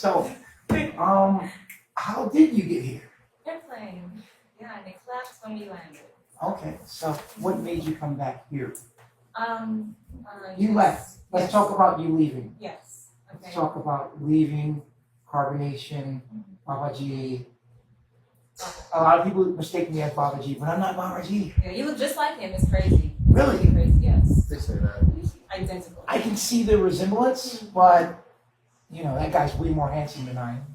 So, how did you get here? Airplane. Yeah, and it collapsed when we landed. Okay, so what made you come back here? You Yes. left. Let's Yes. talk about you leaving. Yes. Let's Okay. talk about leaving, carbonation, Babaji. A lot of people mistake me as Babaji, but I'm not Babaji. Yeah, you look just like him. It's crazy. Really? It's crazy, yes. They say that. Identical. I can see the resemblance, but you know that guy's way more handsome than I am.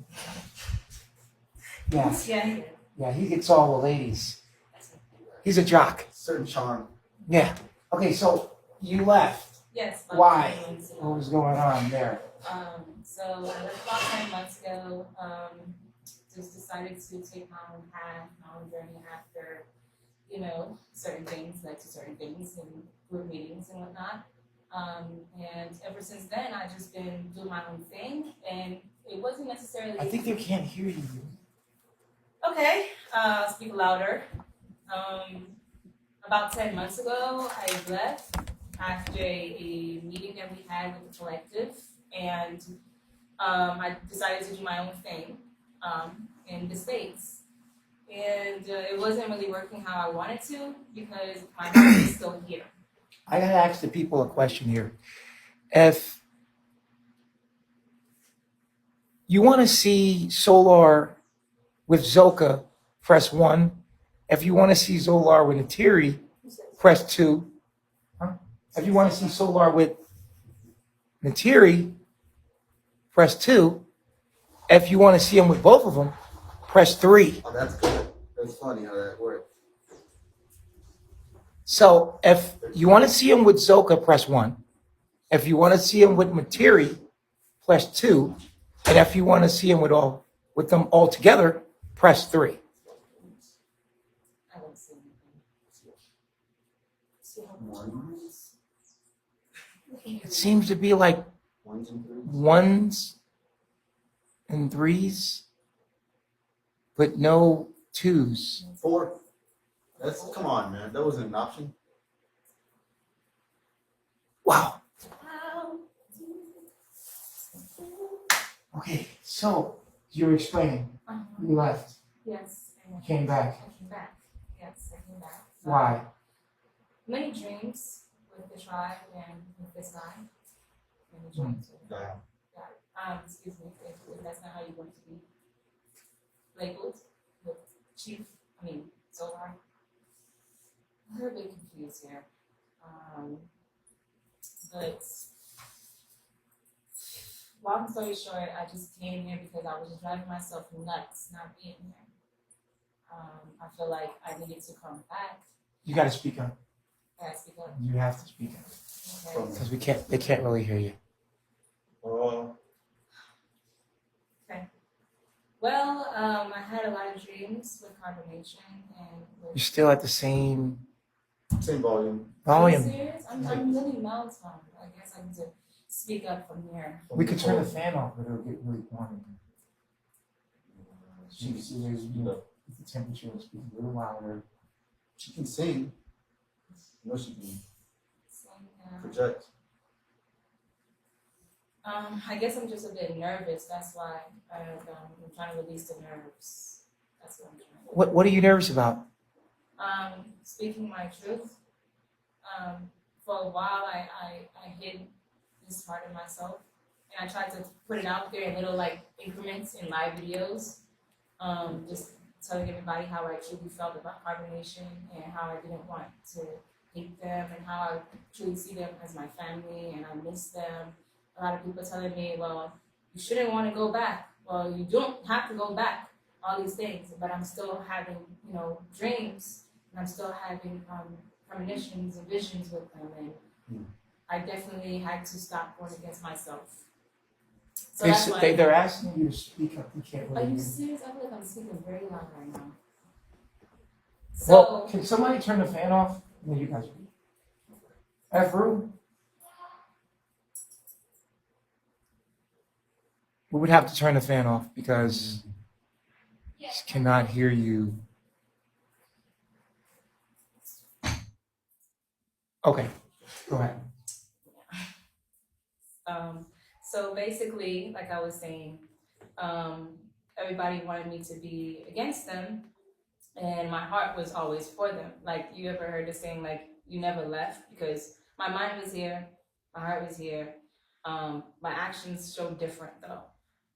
Yeah, Yeah. yeah, he gets all the ladies. He's a jock. Certain charm. Yeah. Okay, so you left. Yes. about Why? 10 months ago. What was going on there? So I left about 10 months ago. Just decided to take my own path, my own journey after, certain things led to certain things and group meetings and whatnot. And ever since then, I've just been doing my own thing, and it wasn't necessarily. I think they can't hear you. Okay, I'll speak louder. About 10 months ago, I left after a meeting that we had with the collective, and I decided to do my own thing in the States. And it wasn't really working how I wanted to because my heart is still here. I gotta ask the people a question here. If you want to see Solar with Zoca, press 1. If you want to see Solar with Neytiri, press 2. Huh? If you want to see Solar with Neytiri, press 2. If you want to see them with both of them, press 3. Oh, that's good. That's funny how that works. So if you want to see them with Zoca, press 1. If you want to see them with Neytiri, press 2. And if you want to see them with them all together, press 3. I don't see anything. Ones, It seems to be like ones and threes. 1s and 3s, but no 2s. 4. Come on, man. That wasn't an option. Wow. Okay, so you were explaining. You left. Yes. You came back. I came back. Yes, I came back. Why? Many dreams with the tribe and with this guy. Many dreams with the tribe. Excuse me, if that's not how you want to be labeled with so hard. I'm a little bit confused here. But long story short, I just came here because I was just driving myself nuts not being here. I feel like I needed to come back. You got to speak up. Because You have to speak up okay. because they can't really hear you. Oh, Well, I had a lot of dreams with combination and You're with. still at the same same volume. Are you volume. serious? I'm really monotone. I guess I need to speak up from here. We could turn the fan off, but it'll get really warm. So you can see there's the temperature is getting a little louder. She can sing. You know she can So, project. I guess I'm just a bit nervous. That's why I'm trying to release the nerves. That's what I'm trying. What are you nervous about? Speaking my truth. For a while, I hid this part of myself, and I tried to put it out there in little increments in live videos, just telling everybody how I truly felt about carbonation and how I didn't want to hate them and how I truly see them as my family and I miss them. A lot of people telling me, well, you shouldn't want to go back. Well, you don't have to go back. All these things, but I'm still having, dreams, and I'm still having premonitions and visions with them, and I definitely had to stop going against myself. So that's why. They're asking you to speak up. You can't Are really you hear. serious? I feel like I'm speaking very loud right now. Well, So, can somebody turn the fan off? No, you guys. F room. We would have to turn the fan off because just cannot hear you. Okay, go ahead. so basically, like I was saying, everybody wanted me to be against them, and my heart was always for them. Like, you ever heard the saying, like, you never left? Because my mind was here, my heart was here. My actions showed different though.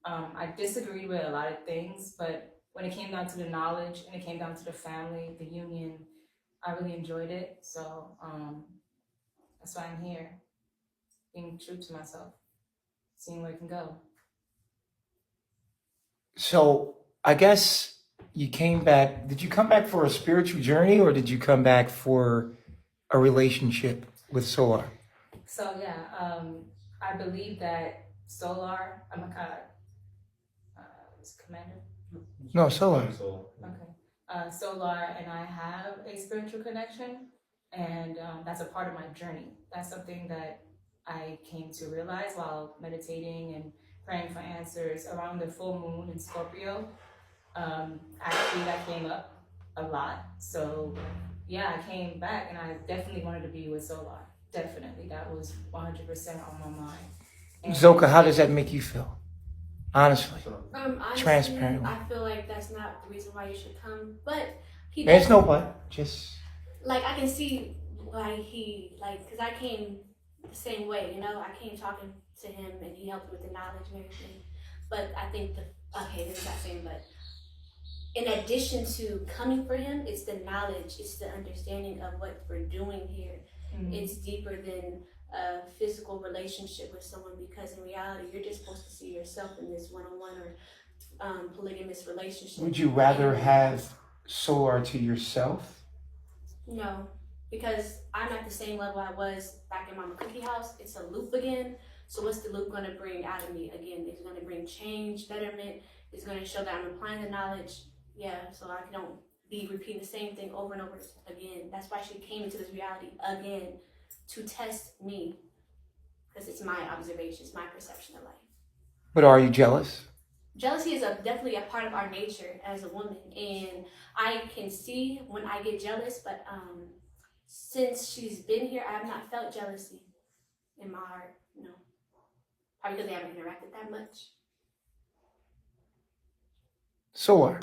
I disagreed with a lot of things, but when it came down to the knowledge and it came down to the family, the union, I really enjoyed it. So that's why I'm here, being true to myself, seeing where it can go. So I guess you came back. Did you come back for a spiritual journey, or did you come back for a relationship with Solar? So yeah, I believe that Solar, was it Commander? No, Solar. Okay. Solar and I have a spiritual connection, and that's a part of my journey. That's something that I came to realize while meditating and praying for answers around the full moon in Scorpio. Actually, that came up a lot. So yeah, I came back and I definitely wanted to be with Solar. Definitely, that was 100% on my mind. And Zoca, how does that make you feel? Honestly, Honestly, transparently. I feel like that's not the reason why you should come, but There's no but. Just like I can see why he because I came the same way, you know. I came talking to him and he helped with the knowledge and everything. But I think there's that same but. In addition to coming for him, it's the knowledge, it's the understanding of what we're doing here. Mm-hmm. It's deeper than a physical relationship with someone, because in reality, you're just supposed to see yourself in this one-on-one or polygamous relationship. would you rather have Solar to yourself? No, because I'm at the same level I was back in Mama Cookie House. It's a loop again. So what's the loop going to bring out of me again? It's going to bring change, betterment. It's going to show that I'm applying the knowledge. Yeah, so I don't be repeating the same thing over and over again. That's why she came into this reality again, to test me, because it's my observation, it's my perception of life. But are you jealous? Jealousy is definitely a part of our nature as a woman, and I can see when I get jealous, but since she's been here, I have not felt jealousy in my heart, no. Probably because they haven't interacted that much. Solar,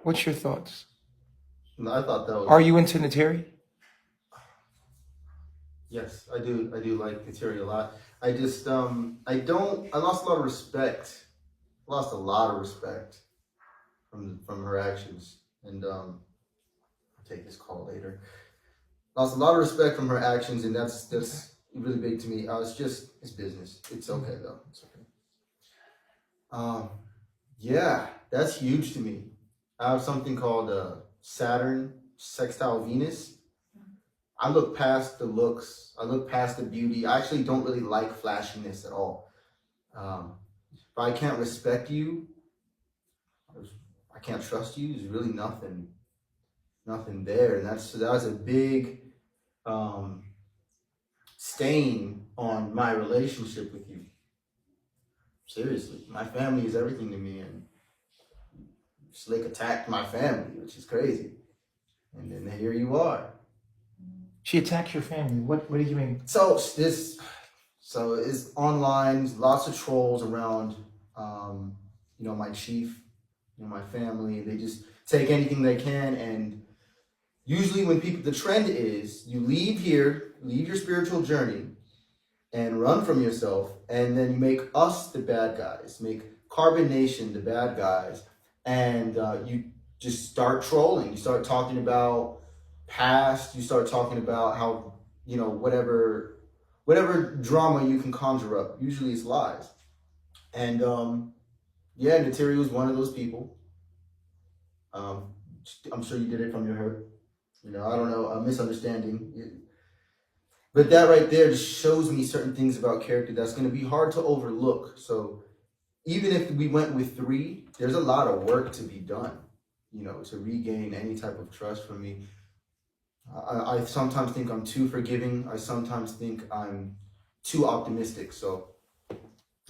what's your thoughts? No, I thought that was. Are you into Neytiri? Yes, I do. I do like Neytiri a lot. I just, I lost a lot of respect. Lost a lot of respect from her actions, and I'll take this call later. Lost a lot of respect from her actions, and that's really big to me. It's business. It's okay though. It's okay. Yeah, that's huge to me. I have something called Saturn sextile Venus. I look past the looks. I look past the beauty. I actually don't really like flashiness at all. If I can't respect you, I can't trust you. There's really nothing there, and that was a big stain on my relationship with you. Seriously, my family is everything to me, and Slick attacked my family, which is crazy. And then here you are. She attacks your family. What do you mean? So it's online, lots of trolls around, my chief, my family. They just take anything they can, and usually when the trend is you leave your spiritual journey and run from yourself, and then you make us the bad guys, make Carbon Nation the bad guys, and you just start trolling. You start talking about past, you start talking about how, whatever drama you can conjure up. Usually it's lies. And Neytiri was one of those people. I'm sure you did it from your hurt. I don't know, a misunderstanding. But that right there just shows me certain things about character that's going to be hard to overlook. So even if we went with 3, there's a lot of work to be done, to regain any type of trust from me. I sometimes think I'm too forgiving. I sometimes think I'm too optimistic. So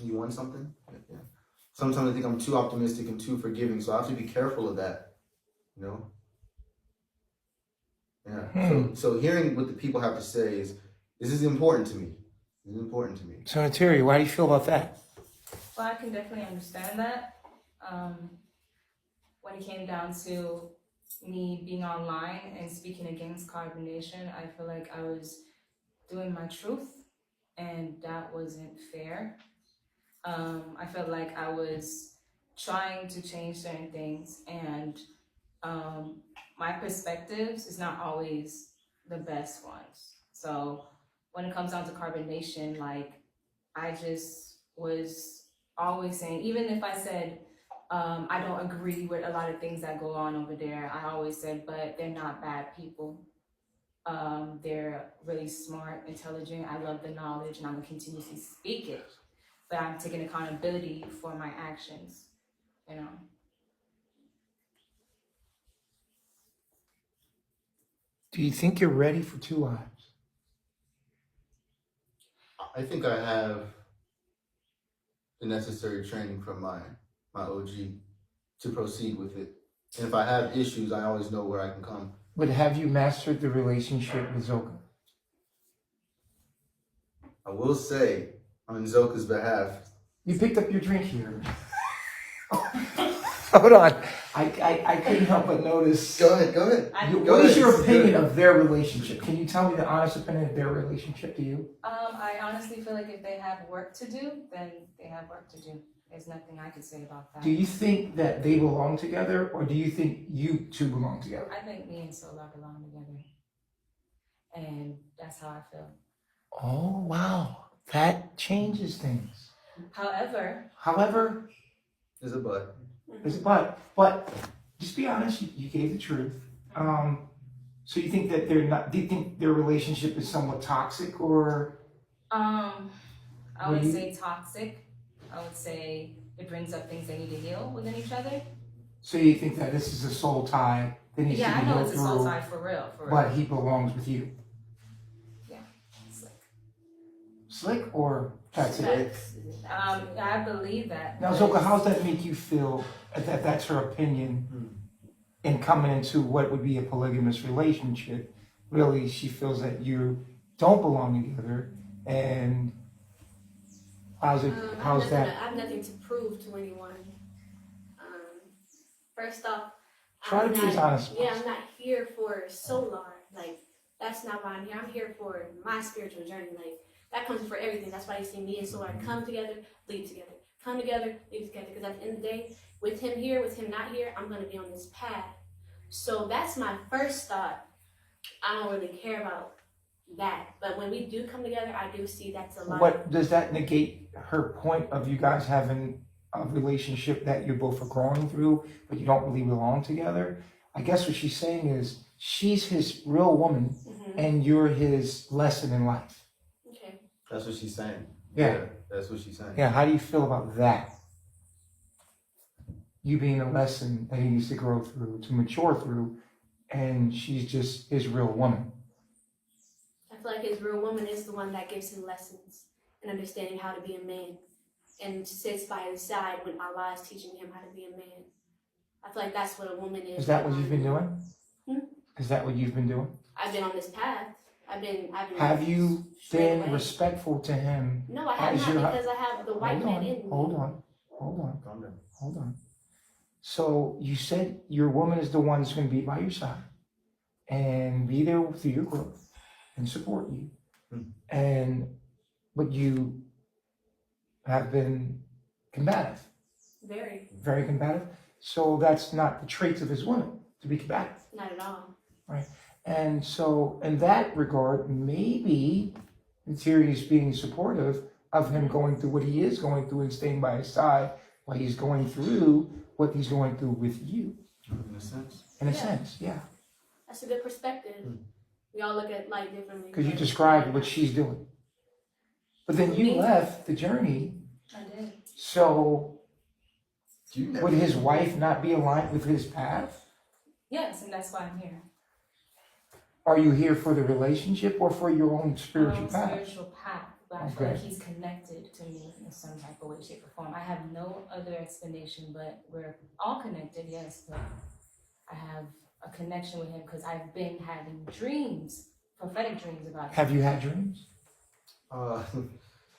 you want something? Yeah. Sometimes I think I'm too optimistic and too forgiving. So I have to be careful of that, Yeah. So hearing what the people have to say this is important to me. This is important to me. So Neytiri, why do you feel about that? Well, I can definitely understand that. When it came down to me being online and speaking against carbonation, I feel like I was doing my truth, and that wasn't fair. I felt like I was trying to change certain things, and my perspectives is not always the best ones. So when it comes down to carbonation, like I just was always saying, even if I said I don't agree with a lot of things that go on over there, I always said, but they're not bad people. They're really smart, intelligent. I love the knowledge, and I'm gonna continuously speak it. But I'm taking accountability for my actions, you know. Do you think you're ready for two lives? I think I have the necessary training from my OG to proceed with it. And if I have issues, I always know where I can come. But have you mastered the relationship with Zoca? I will say, on Zoca's behalf, You picked up your drink here. Hold on. I couldn't help but notice. Go ahead. What is your opinion of their relationship? Can you tell me the honest opinion of their relationship to you? I honestly feel like if they have work to do, then they have work to do. There's nothing I could say about that. Do you think that they belong together, or do you think you two belong together? I think me and Solar belong together. And that's how I feel. Oh, wow. That changes things. However, there's a but. there's a but just be honest, you gave the truth. So you think that do you think their relationship is somewhat toxic, or? I would say toxic. I would say it brings up things they need to heal within each other. So you think that this is a soul tie that needs to be I know healed it's a soul through, tie for real. but he belongs with you? Yeah, slick. Slick, or that's it? I believe that. Now, Zoca, how does that make you feel that that's her opinion in coming into what would be a polygamous relationship? Really, she feels that you don't belong together, and how's that? I have nothing to prove to anyone. First off, Try to be as honest as I'm possible. not here for Solar. Like, that's not why I'm here. I'm here for my spiritual journey. Like, that comes for everything. That's why you see me and Solar come together, lead together. Come together, lead together. Because at the end of the day, with him here, with him not here, I'm going to be on this path. So that's my first thought. I don't really care about that. But when we do come together, I do see that's a lot. What does that negate her point of you guys having a relationship that you both are growing through, but you don't really belong together? I guess what she's saying is she's his real woman, and you're his lesson in life. Okay. That's what she's saying. Yeah. That's what she's saying. Yeah, how do you feel about that? You being a lesson that he needs to grow through, to mature through, and she's just his real woman. I feel like his real woman is the one that gives him lessons and understanding how to be a man, and sits by his side when Allah is teaching him how to be a man. I feel like that's what a woman is. Is that what you've been doing? Hmm? Is that what you've been doing? I've been on this path. I've been. Have you straight been away. respectful to him? No, I have as not, your because I have the white man in me. Hold on. So you said your woman is the one that's going to be by your side and be there through your growth and support you. But you have been combative. Very combative. So that's not the traits of his woman, to be combative. Not at all. Right. And so in that regard, maybe Neytiri is being supportive of him going through what he is going through and staying by his side while he's going through what he's going through with you. In a sense. In a sense, yeah. That's a good perspective. We all look at life differently. Because you described what she's doing. But then you left the journey. I did. So You would his wife not be aligned with his path? Yes, and that's why I'm here. Are you here for the relationship or for your own spiritual path? Spiritual path, but I feel like he's connected to me in some type of way, shape, or form. I have no other explanation, but we're all connected, yes, but I have a connection with him because I've been having dreams, prophetic dreams about him. Have you had dreams?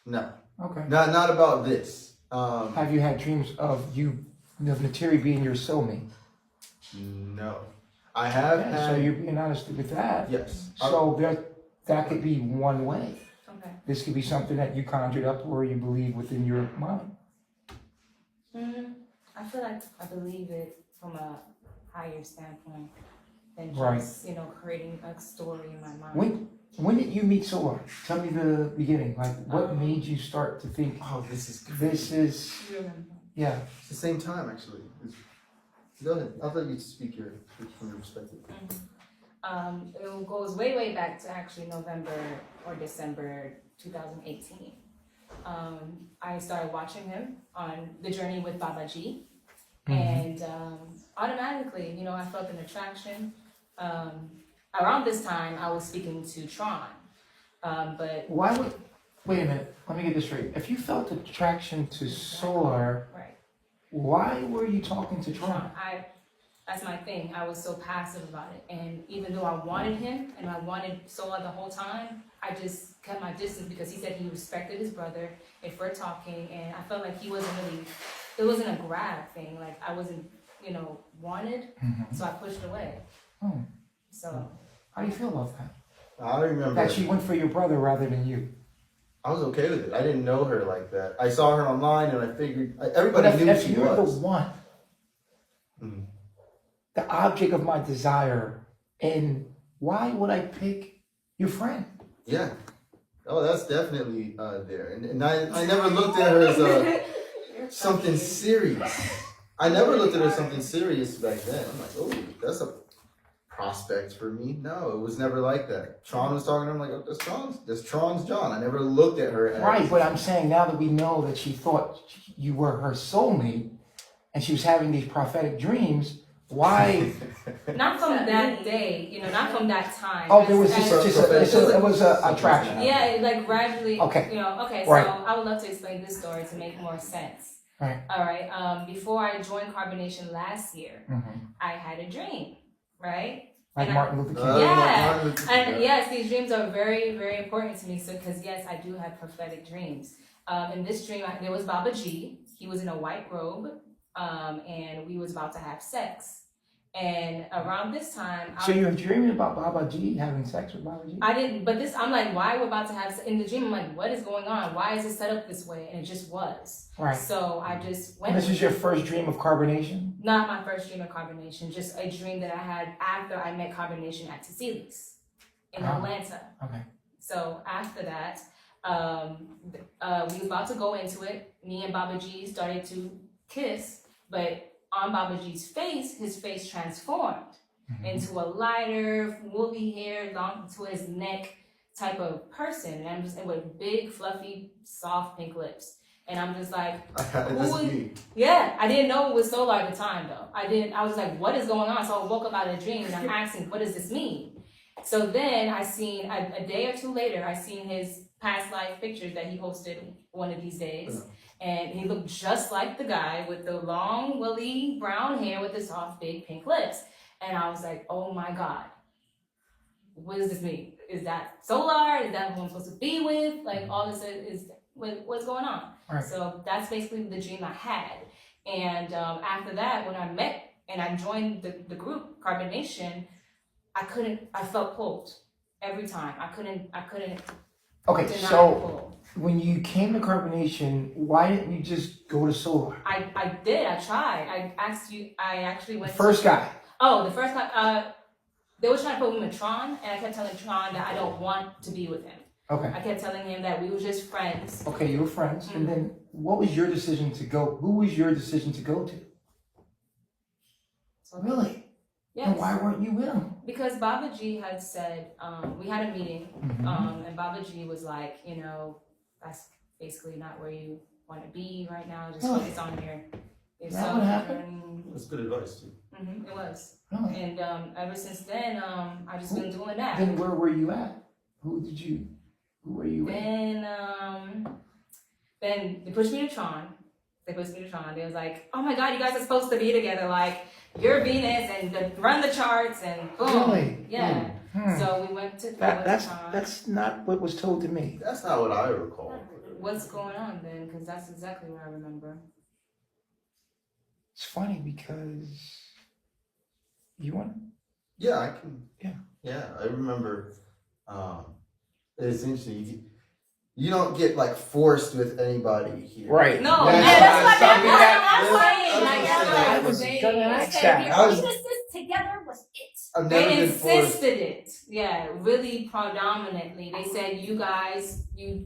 No. Okay. Not about this. Have you had dreams of Neytiri being your soulmate? No. I have Yeah, had. so you're being honest with that. Yes. So that could be one way. Okay. This could be something that you conjured up or you believe within your mind. I feel like I believe it from a higher standpoint than Right. just, creating a story in my mind. When did you meet Solar? Tell me the beginning. Like, what made you start to think, Oh, this is You remember? yeah. It's the same time actually. Go ahead. I'll let you speak from your perspective. It goes way, way back to actually November or December 2018. I started watching him on the journey with Baba G, and automatically, I felt an attraction. Around this time, I was speaking to Tron, but Wait a minute, let me get this straight. If you felt attraction to Solar, right. why were you talking to Tron? That's my thing. I was so passive about it. And even though I wanted him and I wanted Sola the whole time, I just kept my distance because he said he respected his brother if we're talking. And I felt like it wasn't a grab thing. Like I wasn't, wanted. So I pushed away. Oh. So. How do you feel about that? I remember That she went for your brother rather than you. I was okay with it. I didn't know her like that. I saw her online and I figured everybody But knew if she you're was. the one, the object of my desire, and why would I pick your friend? Yeah. Oh, that's definitely there. And I never looked at her as something serious. I never looked at her as something serious back then. I'm like, oh, that's a prospect for me. No, it was never like that. Tron was talking to him like, oh, that's Tron's John. I never looked at her as... Right, but I'm saying now that we know that she thought you were her soulmate, and she was having these prophetic dreams, why? Not from that day, not from that time. Oh, there was it was a attraction. Yeah, like gradually. Okay. Okay. Right. So I would love to explain this story to make more sense. Right. All right. Before I joined Carbonation last year, I had a dream. Right. Like and Martin Luther King. And yes, these dreams are very, very important to me. So, because yes, I do have prophetic dreams. In this dream, there was Baba G. He was in a white robe, and we was about to have sex. And around this time, So you're dreaming about Baba G having sex with Baba G? I didn't, but I'm like, why we're about to have, in the dream, I'm like, what is going on? Why is it set up this way? And it just was. Right. So I just went. And this is your first dream of carbonation? Not my first dream of Carbonation, just a dream that I had after I met Carbonation at Cecili's in Atlanta. Okay. So after that, we was about to go into it. Me and Baba G started to kiss, but on Baba G's face, his face transformed into a lighter, woolly hair, long to his neck type of person. And I'm just with big, fluffy, soft pink lips. And I'm just like, yeah, I didn't know it was Solar at the time though. I was like, what is going on? So I woke up out of a dream and I'm asking, what does this mean? So then I seen, a day or two later, I seen his past life pictures that he posted one of these days. And he looked just like the guy with the long, woolly brown hair with the soft, big pink lips. And I was like, oh my God, what does this mean? Is that Solar? Is that who I'm supposed to be with? Like all this is what's going on? Right. So that's basically the dream I had. And after that, when I met and I joined the group, Carbonation, I felt pulled every time. I couldn't Okay, deny the so pull. when you came to Carbonation, why didn't you just go to Solar? I did. I tried. I actually went. The first guy. Oh, the first guy. They were trying to put him in Tron, and I kept telling Tron that I don't want to be with him. Okay. I kept telling him that we were just friends. Okay, you were friends. And then what was your decision to go? Who was your decision to go to? So, Really? yes. And why weren't you with him? Because Baba G had said, we had a meeting, and Baba G was like, that's basically not where you want to be right now. Just focus on yourself. What happened? That's good advice too. It was. Really? And ever since then, I just been doing that. Then where were you at? Who were you with? Then they pushed me to Tron. They was like, oh my God, you guys are supposed to be together. Like, you're Venus and run the charts and boom. Really? Yeah. So we went to Tron. That's not what was told to me. That's not what I recall. what's going on then? Because that's exactly what I remember. It's funny because you want. Yeah, I can. Yeah. Yeah, I remember. It's interesting. You don't get like forced with anybody here. Right. No, That's what something I was gonna ask Said, that. "Here, I was- lead us this together was it." I've never They been forced. insisted it. Yeah, really predominantly. They said you guys you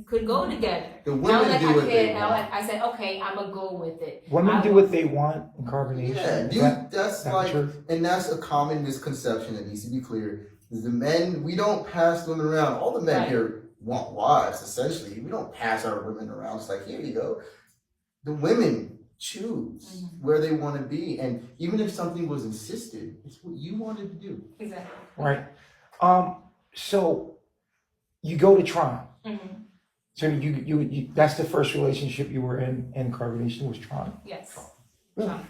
could go together. The And I was women like, do I what they can't. want. I said, okay, I'm gonna go with it. Women do what they want in carbonation. Yeah, Is you, that- that's is that like, true? and that's a common misconception that needs to be clear. Is the men, we don't pass women around. All the men Right. here want wives, essentially. We don't pass our women around. It's like, here you go. The women choose where they want to be. And even if something was insisted, it's what you wanted to do. Exactly. Right. So you go to Tron. Mm-hmm. So you that's the first relationship you were in carbonation was Tron. Yes. Really?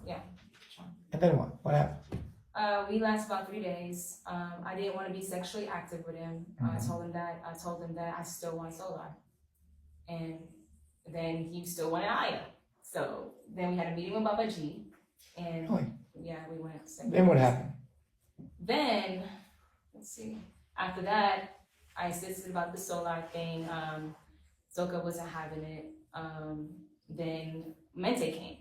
Yeah. And then what? What happened? We lasted about 3 days. I didn't want to be sexually active with him. I told him that I still want Solar. And then he still wanted Aya. So then we had a meeting with Baba G. And Really? yeah, we went separate Then what ways. happened? Then, let's see. After that, I insisted about the Solar thing. Zoca wasn't having it. Then Mente came.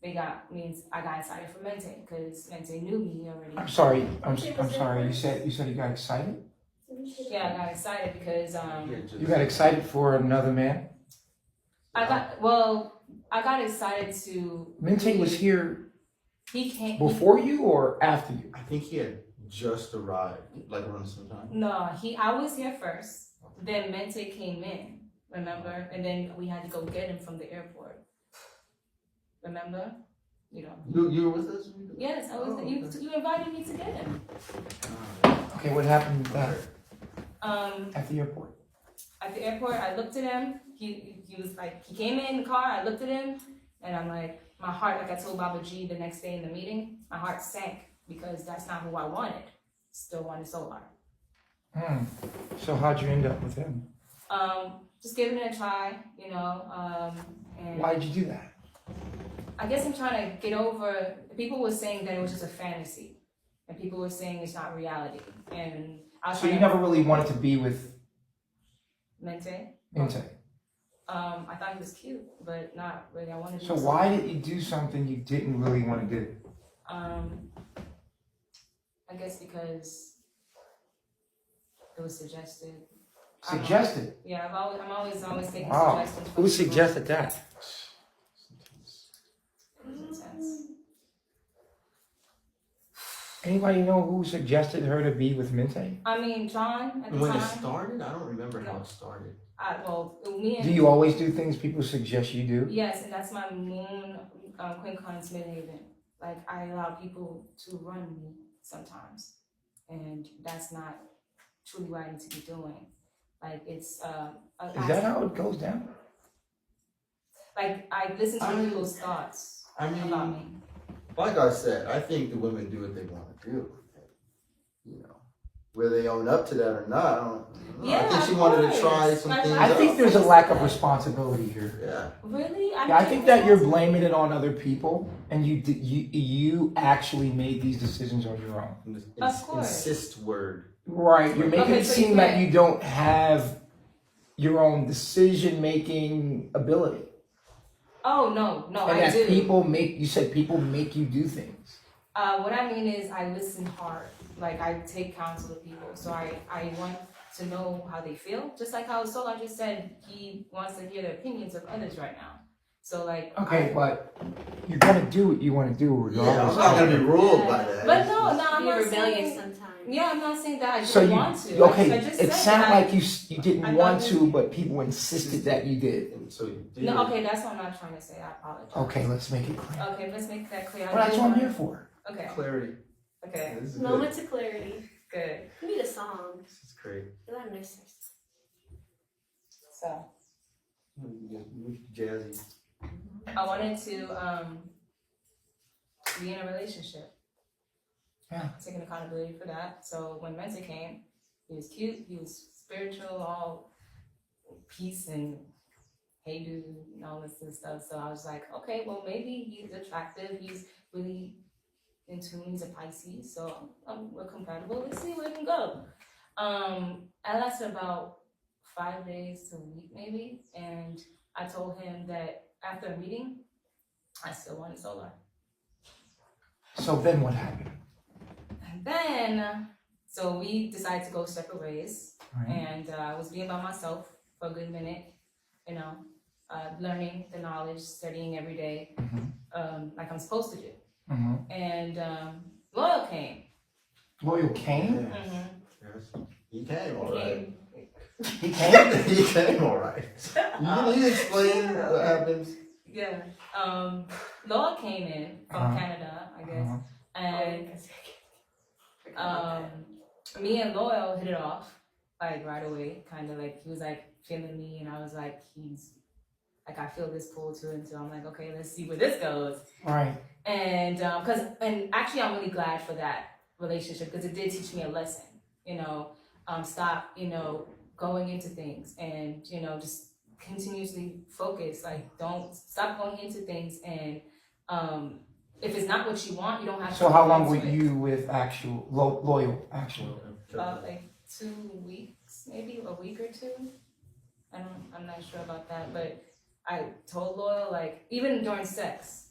I got excited for Mente because Mente knew me already. I'm sorry. I'm sorry. You said you got excited? Yeah, I got excited because You got excited for another man? I got excited to. Mente was here He came before you or after you? I think he had just arrived, like around the same time. No, I was here first. Then Mente came in, remember? And then we had to go get him from the airport. Remember? You know. You were with us? Yes, I was. Oh, You okay. you invited me to get him. Okay, what happened Um, at the airport? at the airport, I looked at him. He was like, he came in the car. I looked at him, and I'm like, my heart, like I told Baba G the next day in the meeting, my heart sank because that's not who I wanted. Still wanted Solar. So how'd you end up with him? Just giving it a try, you know. And Why'd you do that? I guess I'm trying to get over. People were saying that it was just a fantasy, and people were saying it's not reality. And I was So you trying to never really wanted to be with Mente. Mente. I thought he was cute, but not really. I wanted. So why did you do something you didn't really want to do? I guess because it was suggested. I don't know. Suggested. Yeah, I'm always taking Wow. suggestions. from Who people. suggested that? It was intense. Anybody know who suggested her to be with Mente? I mean, John at the When it time. started? I don't remember how it started. Me and Do you always do things people suggest you do? Yes, and that's my moon quincun's midhaven. Like I allow people to run me sometimes, and that's not truly what I need to be doing. Like it's Is that how it goes down? like I listen to I mean- people's thoughts I mean, about me. like I said, I think the women do what they want to do. You know, whether they own up to that or not, I don't know. Yeah, I think she of wanted to course. try some Like, things I out. think there's a lack of responsibility here. Yeah. Really? Yeah, I think that you're blaming it on other people, and you actually made these decisions on your own. Of course. Insist word. Right. You're making Okay, it so seem you like can't- you don't have your own decision-making ability, Oh no, and I that do. people make. You said people make you do things. What I mean is I listen hard. Like I take counsel of people, so I want to know how they feel. Just like how Solar just said, he wants to hear the opinions of others right now. So like. Okay, but you're gonna do what you want to do Yeah, regardless. I'm not gonna be ruled by that. But no, I'm Be not rebellious saying. sometimes. Yeah, I'm not saying that I So didn't you want to. okay? I just It said sounded that like you didn't I want thought to, this- but people insisted that you did. And so you did. No, okay, that's what I'm not trying to say. I apologize. Okay, let's make it clear. Okay, let's make that clear. Well, that's what I'm here for. Okay. Clarity. Okay. This is good. Moment to clarity. Good. We need a song. This is great. A lot of mixers. So Jazzy. I wanted to be in a relationship. Yeah. Taking accountability for that. So when Mensa came, he was cute, he was spiritual, all peace and hey dude and all this and stuff. So I was like, okay, well maybe he's attractive. He's really in tune. He's a Pisces, so we're compatible. Let's see where we can go. I lasted about 5 days to a week maybe, and I told him that after a meeting, I still wanted solar. So then what happened? And then, so we decided to go separate ways, Right. and I was being by myself for a good minute, you know, learning the knowledge, studying every day, like I'm supposed to do. And Loyal came. Loyal came? Yes. He came all right. He came? He came all right. You explain what happens? Yeah. Loyal came in from Canada, I guess, and me and Loyal hit it off like right away. Kind of like he was like feeling me, and I was like, he's like, I feel this pull to him, so I'm like, okay, let's see where this goes. Right. And and actually, I'm really glad for that relationship because it did teach me a lesson. You know, stop, you know, going into things and, you know, just continuously focus. Like, don't stop going into things. And if it's not what you want, you don't have to. So how long were you with actual Loyal? Actually, About like 2 weeks, maybe a week or two. I'm not sure about that, but I told Loyal, like, even during sex,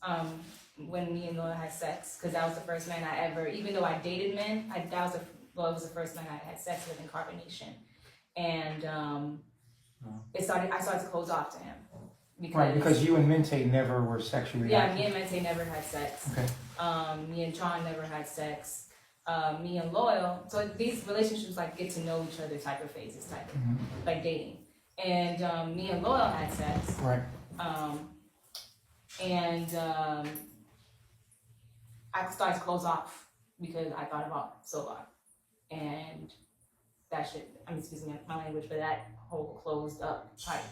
when me and Loyal had sex, because that was the first man I ever, even though I dated men, Loyal was the first man I had sex with in carbonation. And I started to close off to him. Because you and Mente never were sexually Yeah, active. me and Mente never had sex. Okay. Me and John never had sex. Me and Loyal, so these relationships like get to know each other type of phases, type of like dating. And me and Loyal had sex. Right. I started to close off because I thought about Solar. And that shit, excuse me, my language, but that whole closed up type.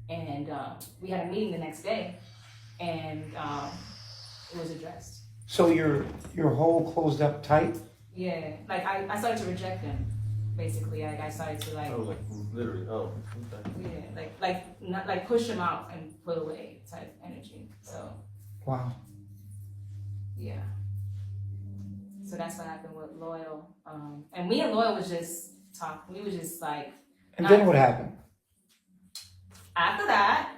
And we had a meeting the next day, and it was addressed. So your whole closed up tight? Yeah, like I started to reject him, basically. Like I started to like. Oh, like literally. Oh, okay. Yeah, not like push him out and put away type energy. So. Wow. Yeah. So that's what happened with Loyal. And me and Loyal was just talking. We were just like. And then what happened? After that,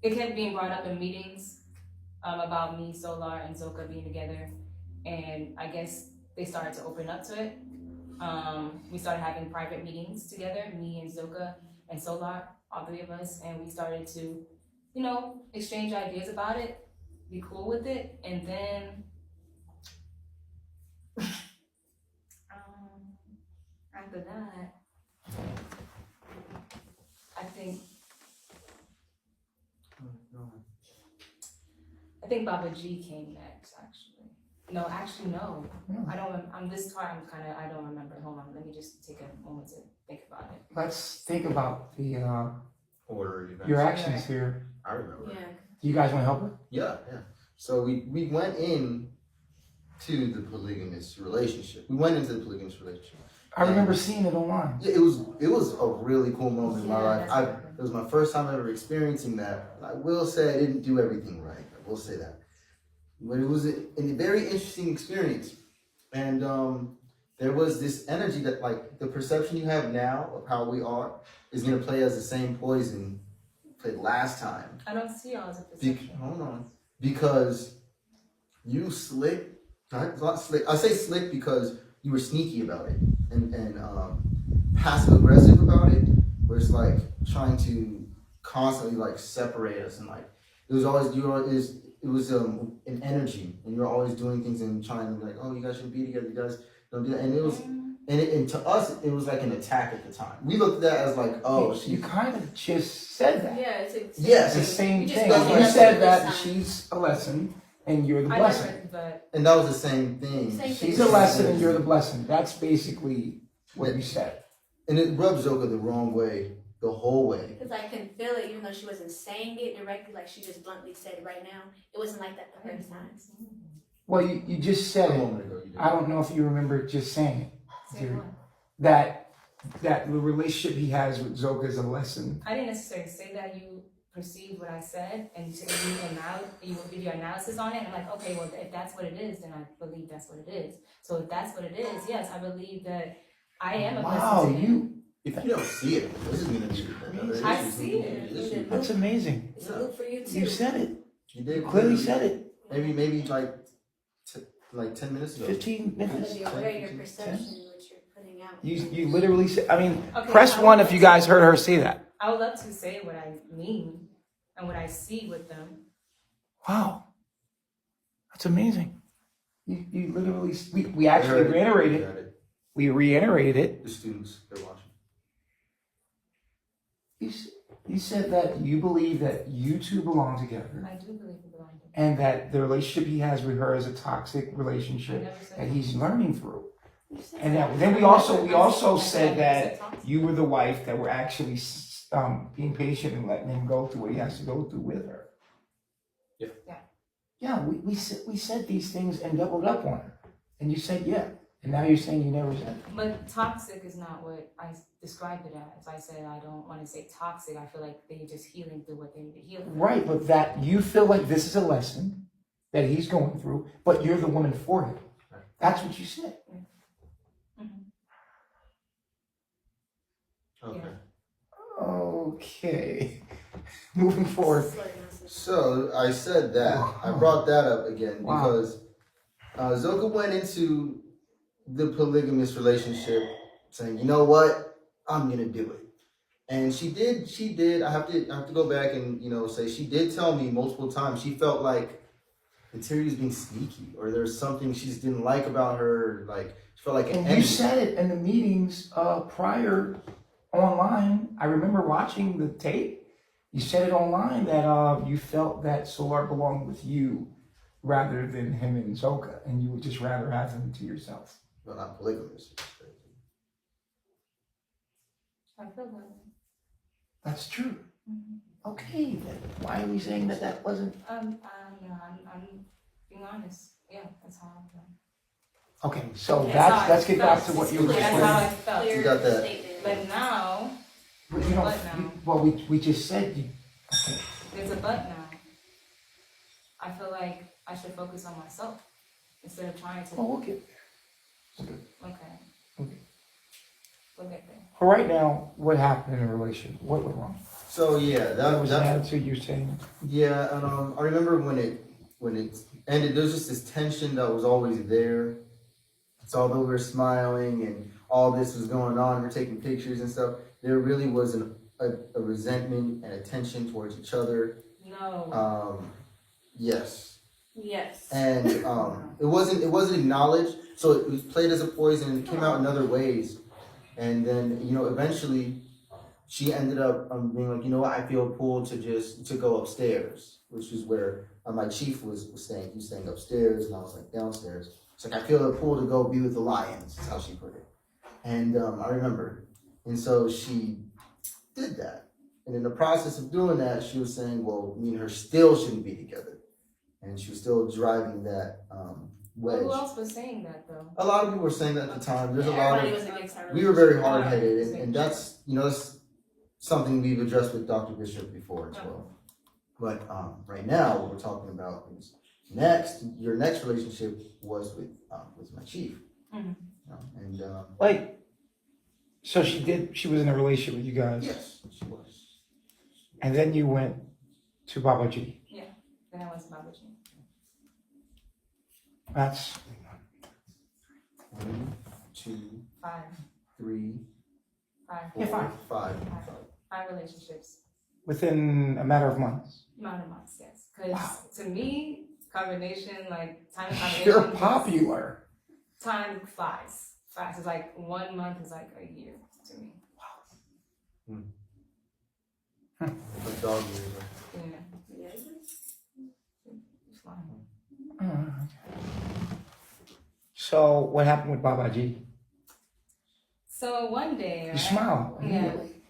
it kept being brought up in meetings about me, Solar, and Zoca being together. And I guess they started to open up to it. We started having private meetings together, me and Zoca and Solar, all three of us. And we started to, you know, exchange ideas about it, be cool with it. And then after that, I think Baba G came next, actually. No. I don't. I'm this part. I don't remember. Hold on. Let me just take a moment to think about it. Let's think about the Order of events. your actions here. I remember. Yeah. Do you guys want to help her? Yeah. So we went in to the polygamous relationship. I remember seeing it online. Yeah, it was a really cool moment in my life. that's right. It was my first time ever experiencing that. I will say I didn't do everything right. I will say that, but it was a very interesting experience. And there was this energy that, like, the perception you have now of how we are is gonna play as the same poison played last time. I don't see y'all as a perception. Hold on, because you slick. Not slick. I say slick because you were sneaky about it and passive aggressive about it, where it's like trying to constantly like separate us, and like it was an energy, and you're always doing things and trying to be like, oh, you guys shouldn't be together, you guys don't do that, and it was and to us it was like an attack at the time. We looked at that as like, oh, You kind of just said that. Yeah, it's Yes. It's the same You just thing. don't You understand said it that this time. she's a lesson and you're the I blessing. never, but and that was the same thing. Same She's a lesson and you're the blessing. That's basically what you said. And it rubbed Zoca the wrong way the whole way. Because I can feel it, even though she wasn't saying it directly, like she just bluntly said it right now. It wasn't like that the first time. Well, you just said A it. moment ago, you did. I don't know if you remember just saying it. say what? That that the relationship he has with Zoca is a lesson. I didn't necessarily say that. You perceived what I said, and you did your analysis on it. And I'm like, okay, well, if that's what it is, then I believe that's what it is. So if that's what it is, yes, I believe that I am a Wow, person to him. If you don't see it, this is gonna be. I see it. That's amazing. It's a loop for you too. You said it. You did You clearly said it. Maybe like 10 minutes ago. 15 minutes. Because you're aware of your perception, what you're putting out. You literally said, I mean, Okay, press I one would if you love guys heard her say that. I would love to say what I mean and what I see with them. Wow. That's amazing. You literally, we actually reiterated, Got it. we reiterated it. The students, they're watching. You said that you believe that you two belong together I do believe in belonging. and that the relationship he has with her is a toxic I relationship never said that he's learning through. You said And that. then we also I said that toxic. you were the wife that were actually being patient and letting him go through what he has to go through with her. Yeah. Yeah. Yeah, we said these things and doubled up on her. And you said yeah. And now you're saying you never said it. But toxic is not what I described it as. I said I don't want to say toxic. I feel like they're just healing through what they need to heal through. Right, but that you feel like this is a lesson that he's going through, but you're the woman for him. That's what you said. Mhm. Okay. Yeah. Okay. Moving forward. So I said that. I brought that up again Wow. because Zoca went into the polygamous relationship saying, you know what, I'm gonna do it. And she did. I have to go back and, say she did tell me multiple times she felt like Neytiri was being sneaky or there's something she just didn't like about her, like she felt like an And enemy. you said it in the meetings prior online. I remember watching the tape. You said it online that you felt that Solar belonged with you rather than him and Zoca, and you would just rather have him to yourself. Well, not polygamous. I feel that. That's true. Mhm. Okay, then why are we saying that that wasn't? I'm being honest. Yeah, that's how I feel. Okay, so That's how I let's get back to felt. what you were That's saying. how I felt. You got that. Statement. But now, But you don't. What now? Well, we just said you. Okay. there's a but now. I feel like I should focus on myself instead of trying to. Well, we'll get there. Okay. Okay. We'll get there. For right now, what happened in the relationship? What went wrong? So yeah, That was an that attitude you're saying. yeah, and I remember when it ended, there was just this tension that was always there. So although we were smiling and all this was going on, we're taking pictures and stuff, there really was a resentment and a tension towards each other. No. Yes. Yes. And it wasn't acknowledged, so it was played as a poison and it came out in other ways. And then, eventually she ended up being like, you know what, I feel pulled to go upstairs, which is where my chief was staying. He was staying upstairs and I was like downstairs. It's like, I feel a pull to go be with the lions, is how she put it. And I remember. And so she did that. And in the process of doing that, she was saying, well, me and her still shouldn't be together. And she was still driving that wedge. Who else was saying that though? A lot of people were saying that at the time. There's a lot Everybody of, was against her. we were very hard-headed, and that's, that's something we've addressed with Dr. Bishop before as well. But right now, what we're talking about is your next relationship was with my chief. Mhm. And Like, so she was in a relationship with you guys, yes, she was. and then you went to Babaji. Then I was Babaji. That's 1, 2, 5. 3, Five. 4, Yeah, 5. 5. 5 relationships. Within a matter of months. Amount of months, yes. Because Wow. to me, combination, like time combination. You're popular. Time flies. Fast. It's like 1 month is like a year to me. Like dog years. Yeah. Yeah. It's fine. Oh, okay. So what happened with Babaji? So one day, You right? smile Yeah. immediately.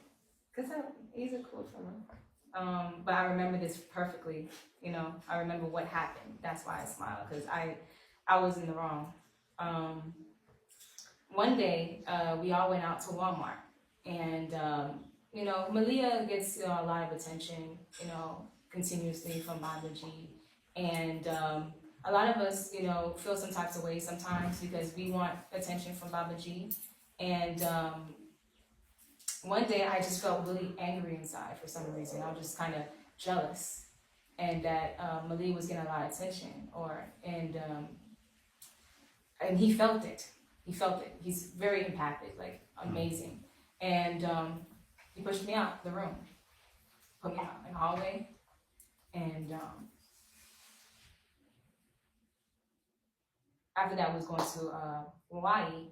Because he's a cool fella. But I remember this perfectly. I remember what happened. That's why I smiled, because I was in the wrong. one day, we all went out to Walmart, and you know, Malia gets a lot of attention, you know, continuously from Baba G, and a lot of us, you know, feel some types of ways sometimes because we want attention from Baba G, and one day I just felt really angry inside for some reason. I was just kind of jealous, and that Malia was getting a lot of attention, and he felt it. He felt it. He's very empathic, like amazing. And he pushed me out the room, put me out in the hallway, and after that, we was going to Hawaii.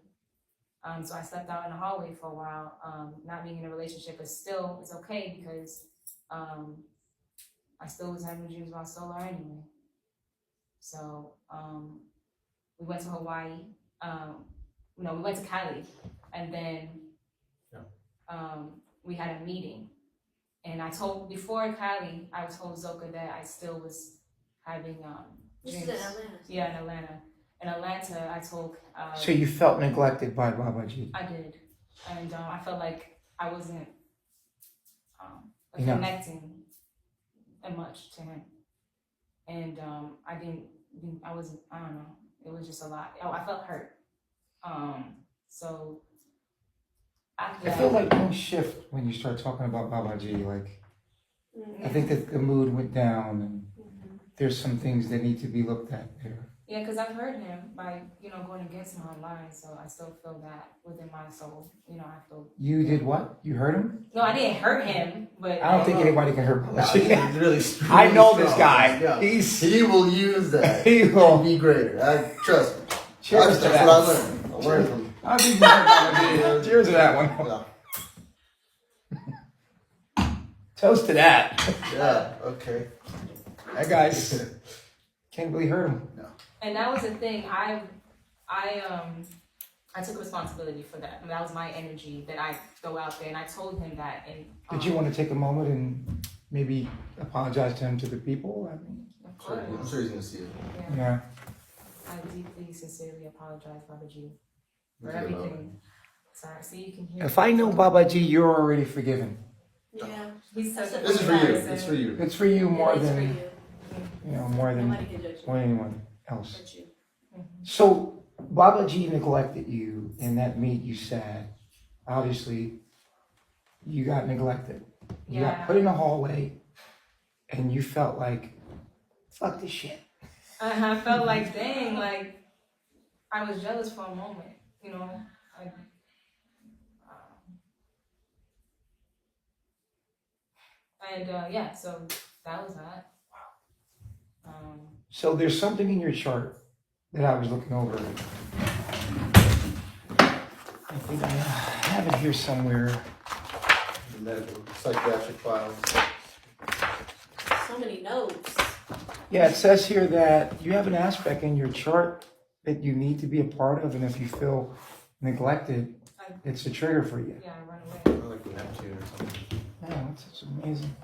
So I slept out in the hallway for a while, not being in a relationship, but still it's okay because I still was having dreams about solar anyway. So we went to Hawaii. No, we went to Cali, and then we had a meeting. And before Cali, I told Zoca that I still was having This dreams. is in Atlanta. Yeah, in Atlanta. In Atlanta, I told. So you felt neglected by Baba G. I did, and I felt like I wasn't Enough. connecting much to him, and I don't know. It was just a lot. I felt hurt. So after I feel like things shift when you start talking about Baba G. Like, I think that the mood went down, and there's some things that need to be looked at there. Yeah, because I've heard him by, you know, going against him online, so I still feel that within my soul. You know, I feel. You did what? You hurt him? No, I didn't hurt him, but. I don't think anybody can hurt Baba G. He's really I know this strong. guy. Yeah. He will use that. He will. To be greater. Trust me. Cheers to That's that. what I learned. I learned from. I don't think you hurt Baba G. Cheers to that one. Yeah. Toast to that. Yeah. Okay. That guy's can't really hurt him. And that was the thing. I took responsibility for that. And that was my energy that I throw out there. And I told him that. And Did you want to take a moment and maybe apologize to him, to the people? I mean, of course. I'm sure he's gonna see it. yeah. I deeply, sincerely apologize, Baba G, for Okay, everything. Sorry. See, you can hear. If I know Baba G, you're already forgiven. Yeah. He's such a This is for good you. person. It's for you. It's for you more It is for than you. more than Nobody can judge you. anyone else. But you. So Baba G neglected you, and that made you sad. Obviously, you got neglected. You got Yeah. put in a hallway, and you felt like, fuck this shit. I felt like, dang, like I was jealous for a moment, you know. Yeah, so that was that. So there's something in your chart that I was looking over. I think I have it here somewhere. The medical psychiatric files. So many notes. Yeah, it says here that you have an aspect in your chart that you need to be a part of, and if you feel neglected, it's a trigger for you. Yeah, I run away. Like Neptune or something. Yeah, that's amazing.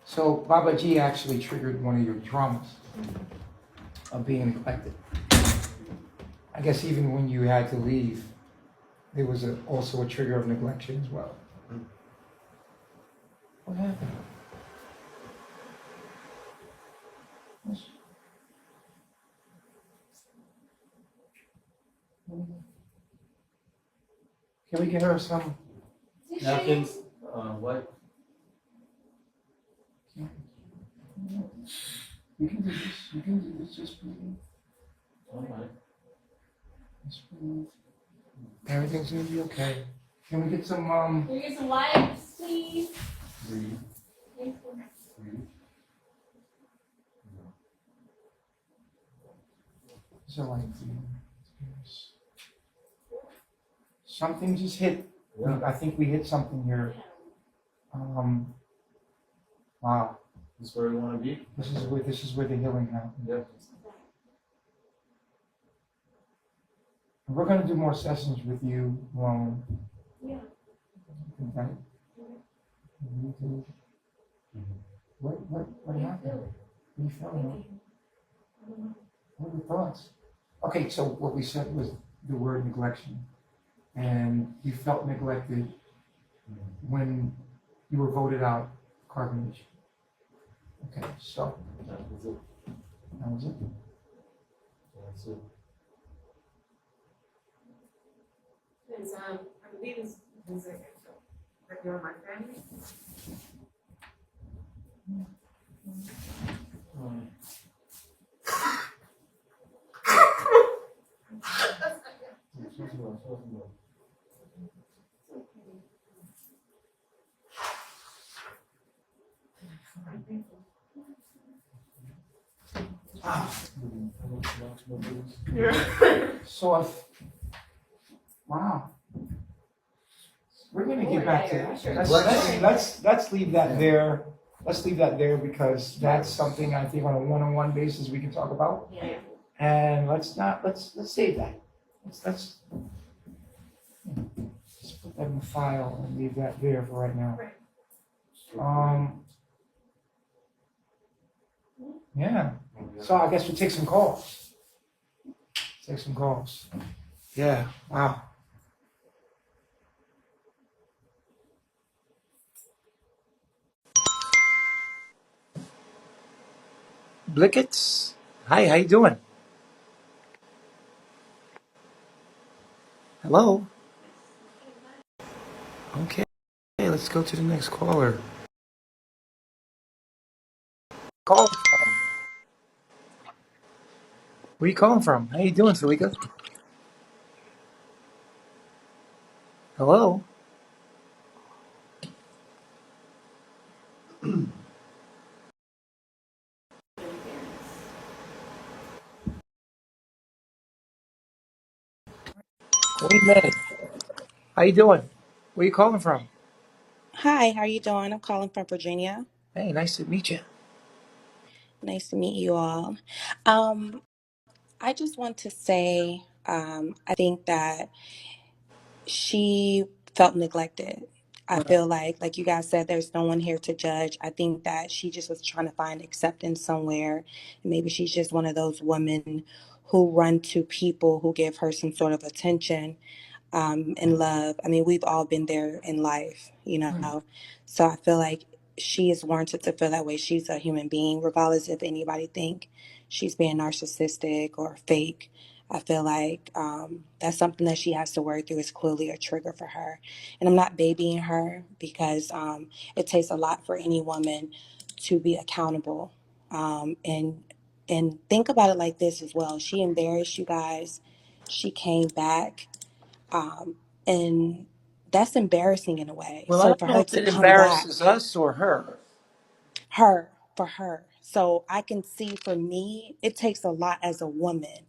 So Baba G actually triggered one of your traumas of being neglected. I guess even when you had to leave, there was also a trigger of neglection as well. What happened? Can we get her some? Napkins, what? You can do this. You can do this. Just breathe. Alright. Just breathe. Everything's gonna be okay. Can we get some? Can we get some wipes, please? Breathe. Thank you. Breathe. Is that like something just hit? Yeah. I think we hit something here. Wow. This is where we want to be? This is where the healing happens. Yeah. And we're gonna do more sessions with you, Rome. Yeah. Okay. You too. What happened? What are you feeling? What are your thoughts? Okay, so what we said was the word neglection, and you felt neglected when you were voted out carbonation. Okay, so That was it. that was it. That's it. Because I believe it's like you're my family. Um, So if, wow. We're gonna get back to that. Let's leave that there. Let's leave that there because that's something I think on a one-on-one basis we can talk about. Yeah. And let's save that. Let's put that in the file and leave that there for right now. Yeah. So I guess we'll take some calls. Take some calls. Yeah. Wow. Blickets. Hi, how you doing? Hello. Okay, let's go to the next caller. Call from. Where you calling from? How you doing, Salika? Hello. Wait a minute. How you doing? Where you calling from? Hi, how you doing? I'm calling from Virginia. Hey, nice to meet you. Nice to meet you all. Um, I just want to say, I think that she felt neglected. I Right. feel like you guys said, there's no one here to judge. I think that she just was trying to find acceptance somewhere. Maybe she's just one of those women who run to people who give her some sort of attention and love. I mean, we've all been there in life, you Right. know. So I feel like she is warranted to feel that way. She's a human being, regardless if anybody think she's being narcissistic or fake. I feel like that's something that she has to work through. Is clearly a trigger for her, and I'm not babying her because it takes a lot for any woman to be accountable. And think about it like this as well. She embarrassed you guys. She came back um, and that's embarrassing in a way. Well, I So don't for know her if to it come back, embarrasses us or her. her, for her. So I can see for me, it takes a lot as a woman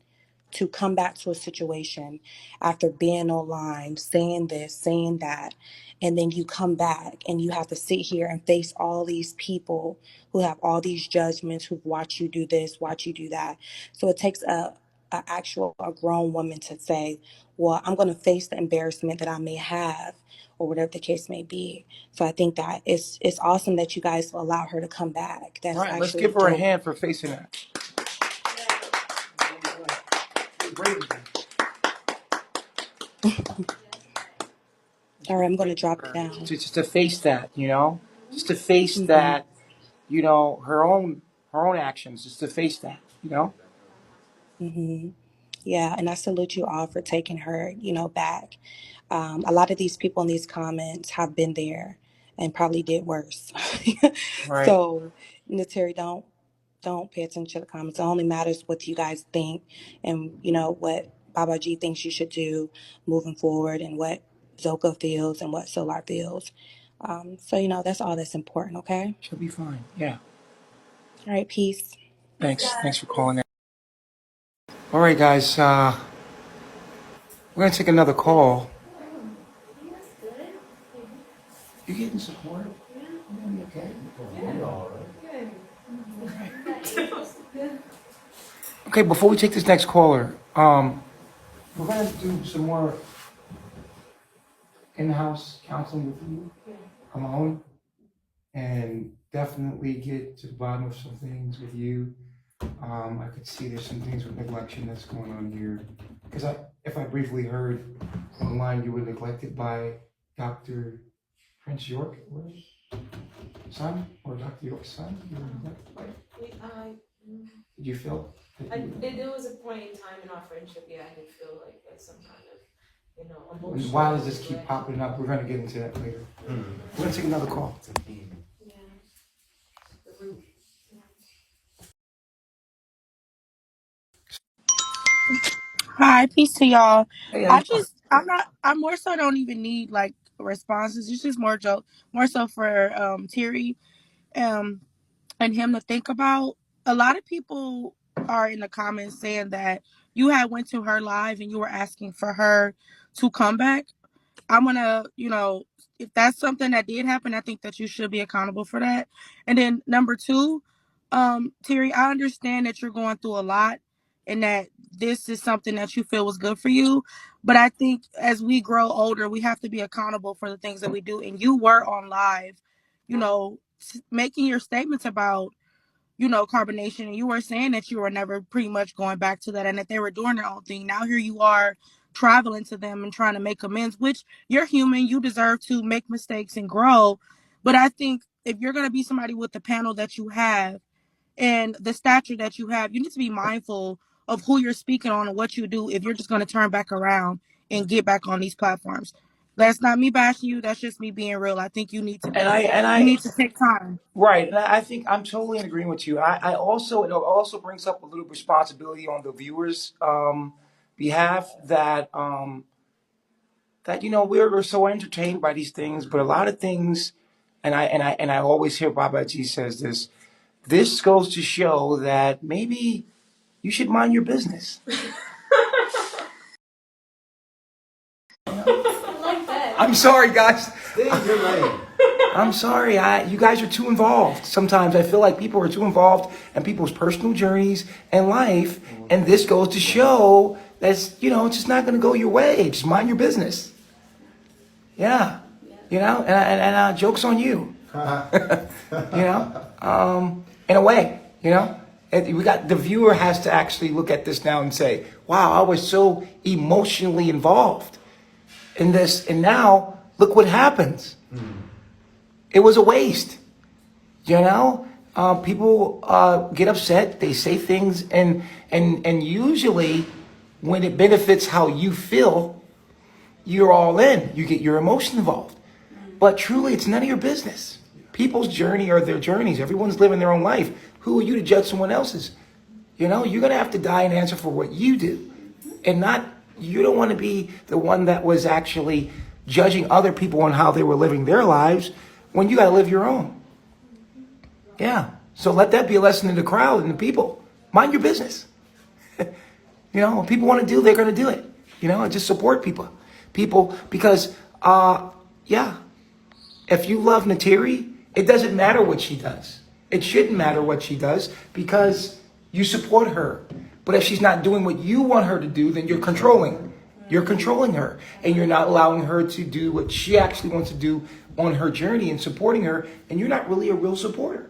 to come back to a situation after being online, saying this, saying that, and then you come back and you have to sit here and face all these people who have all these judgments, who've watched you do this, watch you do that. So it takes a grown woman to say, well, I'm going to face the embarrassment that I may have, or whatever the case may be. So I think that it's awesome that you guys allow her to come back. That's Right. Let's actually give her a dope. hand for facing that. All right, I'm going to drop it down. Just to face that, just to face Hmm. that, her own actions, just to face that. Hmm. Yeah, and I salute you all for taking her, back. A lot of these people in these comments have been there and probably did worse. Right. So, Nateri, don't pay attention to the comments. It only matters what you guys think, and what Baba G thinks you should do moving forward, and what Zoka feels and what Solar feels. So that's all that's important. Okay. She'll be fine. Yeah. All right. Peace. Thanks for calling in. All right, guys. We're gonna take another call. You getting support? You okay? Okay. Before we take this next caller, we're gonna do some more in-house counseling with you alone, and definitely get to the bottom of some things with you. I could see there's some things with neglection that's going on here. because if I briefly heard online, you were neglected by Dr. Prince York, son, or Dr. York's son. You were neglected by. Did you feel? There was a point in time in our friendship, yeah, I did feel like there's some kind of, emotional. Why does this keep popping up? We're gonna get into that later. We're gonna take another call. Yeah. Hi, peace to y'all. Hey, how you doing? I more so don't even need like responses. It's just more so for Terry um and him to think about. A lot of people are in the comments saying that you had went to her live and you were asking for her to come back. I'm gonna, if that's something that did happen, I think that you should be accountable for that. And then number two, Terry, I understand that you're going through a lot and that this is something that you feel was good for you. But I think as we grow older, we have to be accountable for the things that we do. And you were on live, making your statements about carbonation. And you were saying that you were never pretty much going back to that and that they were doing their own thing. Now here you are traveling to them and trying to make amends, which you're human. You deserve to make mistakes and grow. But I think if you're going to be somebody with the panel that you have and the stature that you have, you need to be mindful of who you're speaking on and what you do if you're just going to turn back around and get back on these platforms. That's not me bashing you. That's just me being real. I think you need to you need to take time. Right, and I think I'm totally in agreement with you. I also it also brings up a little responsibility on the viewers' behalf that we're so entertained by these things, but a lot of things, and I always hear Baba G says this. This goes to show that maybe you should mind your business. I like that. I'm sorry, guys. Stay in your lane. I'm sorry. You guys are too involved. Sometimes I feel like people are too involved in people's personal journeys and life, and this goes to show that's it's just not going to go your way. Just mind your business. Yeah, and jokes on you. In a way, And we got the viewer has to actually look at this now and say, "Wow, I was so emotionally involved in this, and now look what happens." It was a waste. People get upset. They say things, and usually, when it benefits how you feel, you're all in. You get your emotion involved. But truly, it's none of your business. People's journey are their journeys. Everyone's living their own life. Who are you to judge someone else's? You're gonna have to die and answer for what you do, and not. You don't want to be the one that was actually judging other people on how they were living their lives when you got to live your own. Yeah. So let that be a lesson to the crowd and the people. Mind your business. What people want to do, they're going to do it. Just support people. Because, if you love Neytiri, it doesn't matter what she does. It shouldn't matter what she does because you support her. But if she's not doing what you want her to do, then you're controlling. You're controlling her. And you're not allowing her to do what she actually wants to do on her journey and supporting her. And you're not really a real supporter.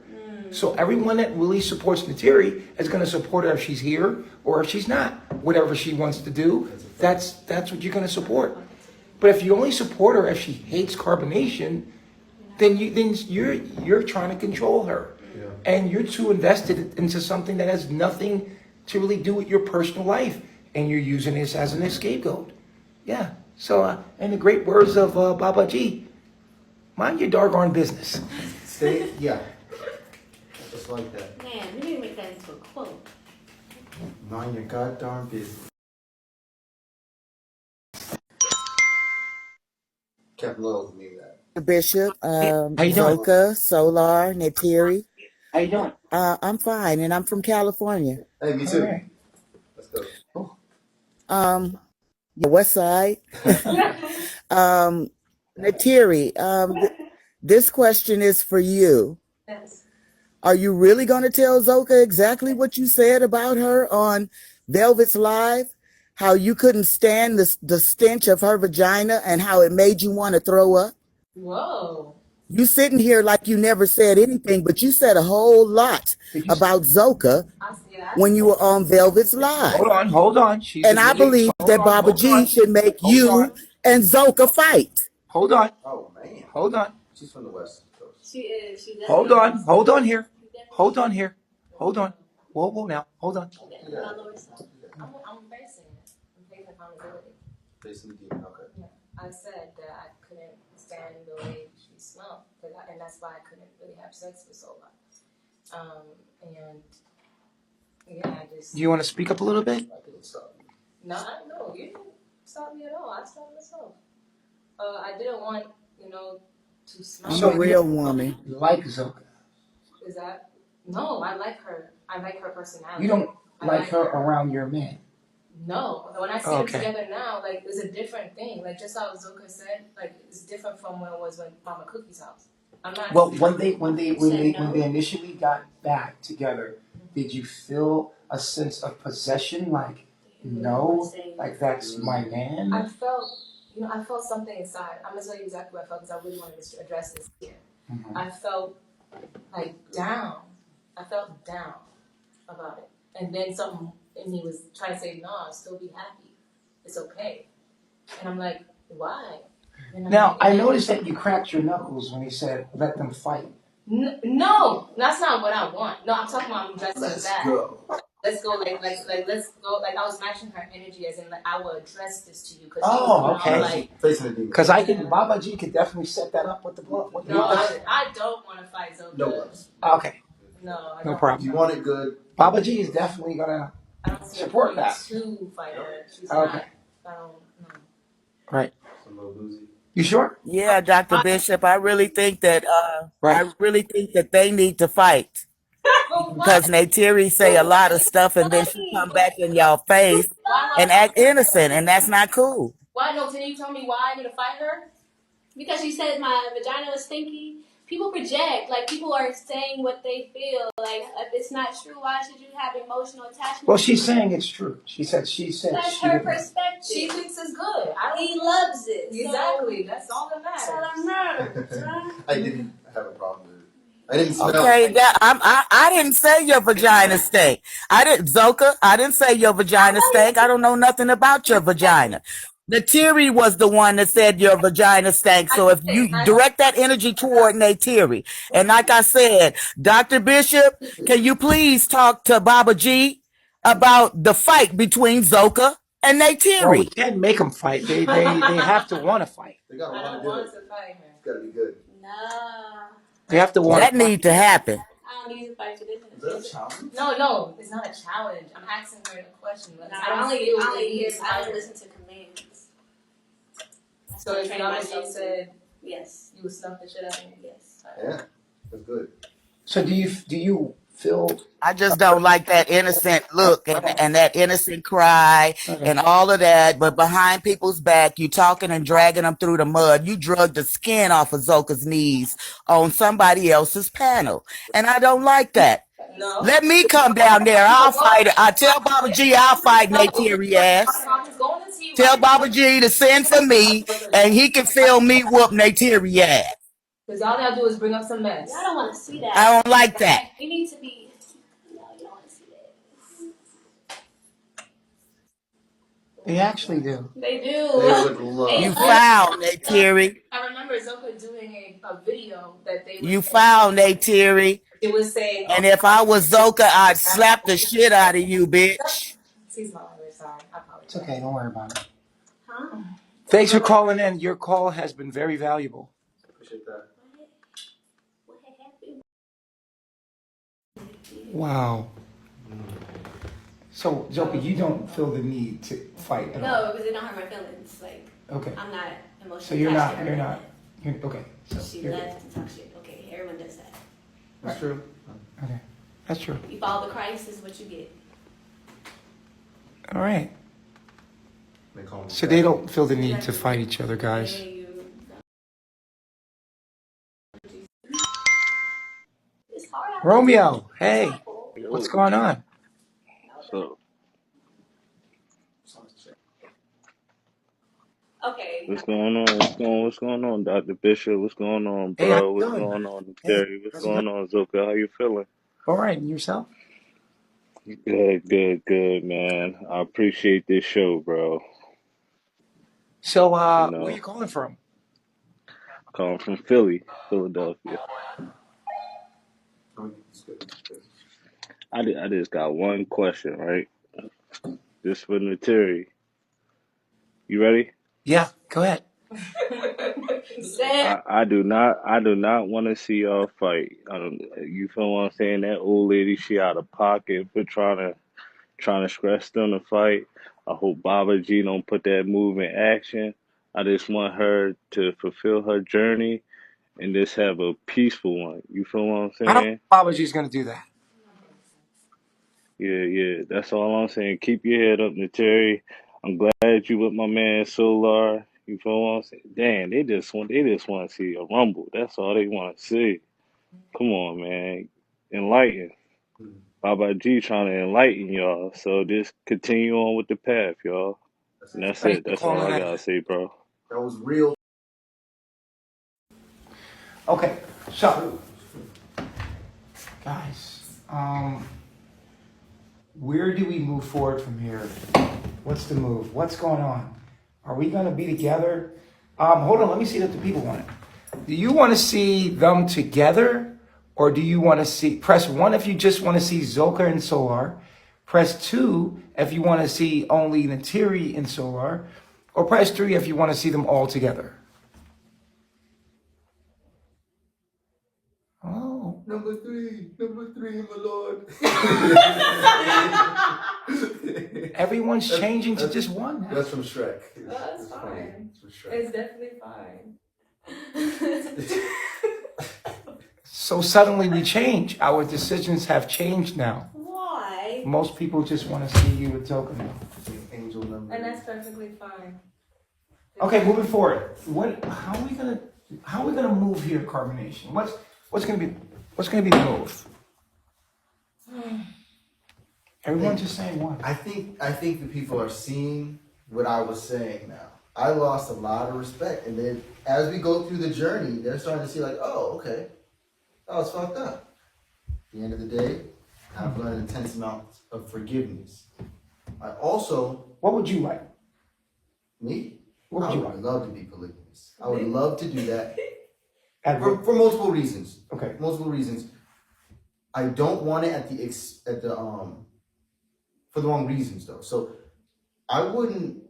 So everyone that really supports Neytiri is going to support her if she's here or if she's not. Whatever she wants to do, that's what you're going to support. But if you only support her if she hates carbonation, then you're trying to control her. Yeah. And you're too invested into something that has nothing to really do with your personal life. And you're using this as an scapegoat. Yeah. So, in the great words of Baba G, mind your doggone business. Yeah. Just like that. Man, we need to make that into a quote. Mind your goddamn business. Captain Lowe's need that. Bishop, How you doing? Zoca, Solar, Neytiri. How you doing? I'm fine, and I'm from California. Hey, me too. Right. Let's go. The West Side. Neytiri, this question is for you. Yes. Are you really going to tell Zoca exactly what you said about her on Velvet's Live? How you couldn't stand the stench of her vagina and how it made you want to throw up? Whoa. You sitting here like you never said anything, but you said a whole lot Did you? about Zoca when you were on Velvet's Live. Hold on. She's And I admitting. believe that Baba G should make Hold you on. and Zoca fight. Hold on. Oh man, Hold on. she's from the West Coast. She is. She's Hold on. Hold on here. Hold on here. Hold on. Whoa now. Hold on. I'm facing it. I'm facing accountability. Facing the demon. Okay. Yeah. I said that I couldn't stand the way she smelled, and that's why I couldn't really have sex for so long. And yeah, I just. Do you want to speak up a little bit? I didn't stop. No, you didn't stop me at all. I stopped myself. I didn't want, to smell. I'm a real woman. You like Zoca. Is that? No, I like her. I like her personality. You don't I like her around your man. No, when I see Okay. them together now, like it's a different thing. Like just how Zoka said, like it's different from when it was when Mama Cookie's house. I'm not. Well, when they initially got back together, did you feel a sense of possession? Like, no, like that's my man? I felt something inside. I'm gonna tell you exactly what I felt because I really wanted to address this here. Mhm. I felt like down. I felt down about it, and then something in me was trying to say, "No, I'll still be happy. It's okay." And I'm like, "Why?" And I'm Now, like, I noticed that you cracked your knuckles when he said, let them fight. No, that's not what I want. No, I'm talking about I'm addressing Let's that. go. Let's go, let's go. Like I was matching her energy, as in like I will address this to you because okay. Facing the demon. Because Baba G could definitely set that up with the blood. No, I don't want to fight Zoka. No gloves. Okay, No, I no don't. problem. You want it good. Baba G is definitely gonna. I don't see Support a point that. to fight her. She's Okay. not. I don't know. Right. Some little boozy. You sure? Yeah, Dr. Bishop, I really think that they need to fight. Because Neytiri say a lot of stuff and then she come back in y'all face and act innocent, and that's not cool. Why no? Can you tell me why I need to fight her? Because she said my vagina was stinky. People project, like people are saying what they feel. Like if it's not true, why should you have emotional attachment? Well, she's saying it's true. She said that's she her didn't. perspective. She thinks it's good. He loves it. Exactly. That's all that matters. So that's all that matters. I didn't have a problem with it. I didn't smell. Okay, I didn't say your vagina stink. I didn't say your vagina stink. I don't know nothing about your vagina. Neytiri was the one that said your vagina stank. So if you direct that energy toward Neytiri, and like I said, Dr. Bishop, can you please talk to Baba G about the fight between Zoca and Well, we Neytiri? can't make them fight. They have to want to fight. They gotta I want don't to do want it. to fight her. It's gotta be good. No. They have to want That to fight. need to happen. I don't need to fight for this. Is that a challenge? No, it's not a challenge. I'm asking her a question. No, I I feel the only need hear. to I fight don't her. listen to commands. So if Mama said Yes. you would snuff the shit out of me, Yes. Yeah, that's good. So do you feel? I just don't like that innocent look and that innocent cry and all of that. But behind people's back, you talking and dragging them through the mud. You drug the skin off of Zoka's knees on somebody else's panel. And I don't like that. no. Let me come down there. I'll fight it. I tell Baba G I'll fight Neytiri ass. Tell Baba G to send for me and he can feel me whoop Neytiri ass. Because all y'all do is bring up some mess. I don't want to see that. I don't like that. You need to be. No, you don't want to see that. They actually do. They do. They would love. You foul, Neytiri. I remember Zoka doing a video that they You foul, Neytiri. It was saying, And if I was Zoka, I'd slap the shit out of you, bitch. excuse my language, sorry. I apologize. It's okay. Don't worry about it. Huh? Thanks for calling in. Your call has been very valuable. Appreciate that. What happened? Wow. So, Zoka, you don't feel the need to fight at all? No, because it don't hurt my feelings. Like Okay. I'm not emotionally. So you're attached not. to You're her. not. Okay. So She you're, left and talk shit. Okay, everyone does that. That's true. okay. That's true. You follow the Christ, this is what you get. All right. They call me So they don't feel the need to fight each other, guys. And you- It's hard. out Romeo, hey, there. what's going on? So, Okay. What's going on? What's going on, Dr. Bishop? What's going on, Hey, how bro? you What's doing? going on, Hey, Terry? What's how's it going? going on, Zoka? How you feeling? All right, and yourself? Good, man. I appreciate this show, bro. So, You where are know, you calling from? calling from Philly, Philadelphia. I just got one question, right? This for Neytiri. You ready? Yeah, go ahead. Say I do not want to see y'all fight. I don't. You feel what I'm saying? That old lady, she out of pocket for trying to scratch them to fight. I hope Baba G don't put that move in action. I just want her to fulfill her journey and just have a peaceful one. You feel what I'm I don't saying? think Babaji's going to do that. Yeah. That's all I'm saying. Keep your head up, Nateri. I'm glad you with my man Solar. You feel what I'm saying? Damn, they just want to see a rumble. That's all they want to see. Come on, man. Enlighten. Baba G trying to enlighten y'all. So just continue on with the path, y'all. And that's Thanks it. for That's all calling I that. gotta say, bro. That was real. Okay, so, guys, where do we move forward from here? What's the move? What's going on? Are we going to be together? Hold on, let me see what the people want. Do you want to see them together? Or do you want to see, press 1 if you just want to see Zoka and Solar. Press 2 if you want to see only Neytiri and Solar. Or press 3 if you want to see them all together. Oh. Number three, my lord. Everyone's changing to just one now. That's from Shrek. That's It's fine. funny. It's from Shrek. It's definitely fine. So suddenly we change. Our decisions have changed now. why? Most people just want to see you with Zoka now. Angel number. And that's perfectly fine. Okay, moving forward. How are we gonna move here, Carbonation? What's gonna be the move? Everyone's just saying one. I think the people are seeing what I was saying now. I lost a lot of respect, and then as we go through the journey, they're starting to see like, oh, okay, that was fucked up. At the end of the day, I've learned an intense amount of forgiveness. I also, What would you like? me, What would I you would like? love to be polygamous. I would love to do that At for, what- for multiple reasons. Okay. Multiple reasons. I don't want it for the wrong reasons though. So I wouldn't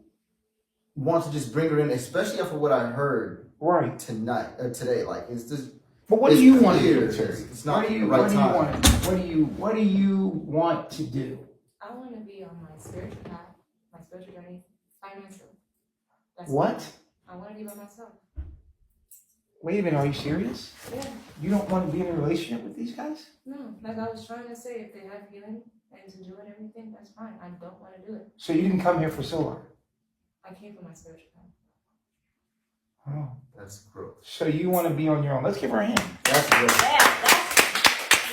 want to just bring her in, especially after what I heard Right. today. Like it's just. But what do It's you want to clear. do, Terry? It's not What do you the right want? time. What do you want to do? I want to be on my spiritual path, my spiritual journey, financial. That's What? I want to be by myself. Wait a minute, are you serious? Yeah. You don't want to be in a relationship with these guys? No, like I was trying to say, if they have healing and to do it, everything, that's fine. I don't want to do it. So you didn't come here for Solar? I came for my spiritual path. Oh. That's growth. So you want to be on your own. Let's give her a hand. That's growth.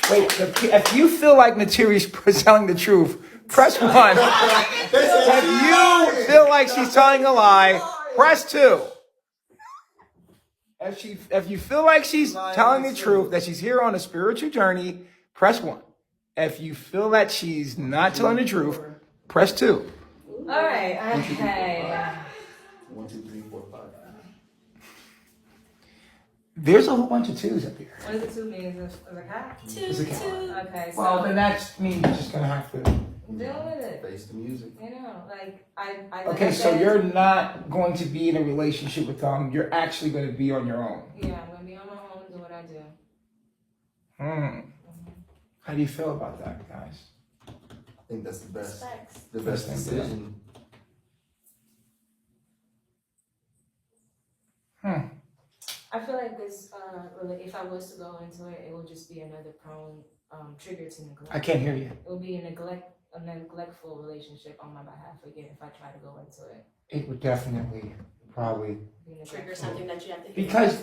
Wait, if you feel like Neytiri's telling the truth, press 1. If you feel like she's telling a lie, press 2. If you feel like she's telling the truth, that she's here on a spiritual journey, press 1. If you feel that she's not telling the truth, press 2. All right. Okay. 1, 2, 3, 4, 5. There's a whole bunch of 2s up here. What does the 2 mean? Is it a cat? It's a cat. Okay. So Well, then that means you're just gonna have to. deal with it. Face the music. You know, like I. Okay, so you're not going to be in a relationship with them. You're actually going to be on your own. Yeah, I'm gonna be on my own, do what I do. How do you feel about that, guys? I think that's the best. Respects. The best Best thing to do. decision. I feel like this, if I was to go into it, it would just be another prone trigger to neglect. I can't hear you. It would be a neglectful relationship on my behalf again if I try to go into it. It would definitely, probably. Be Trigger neglectful. something that you have to hear. Because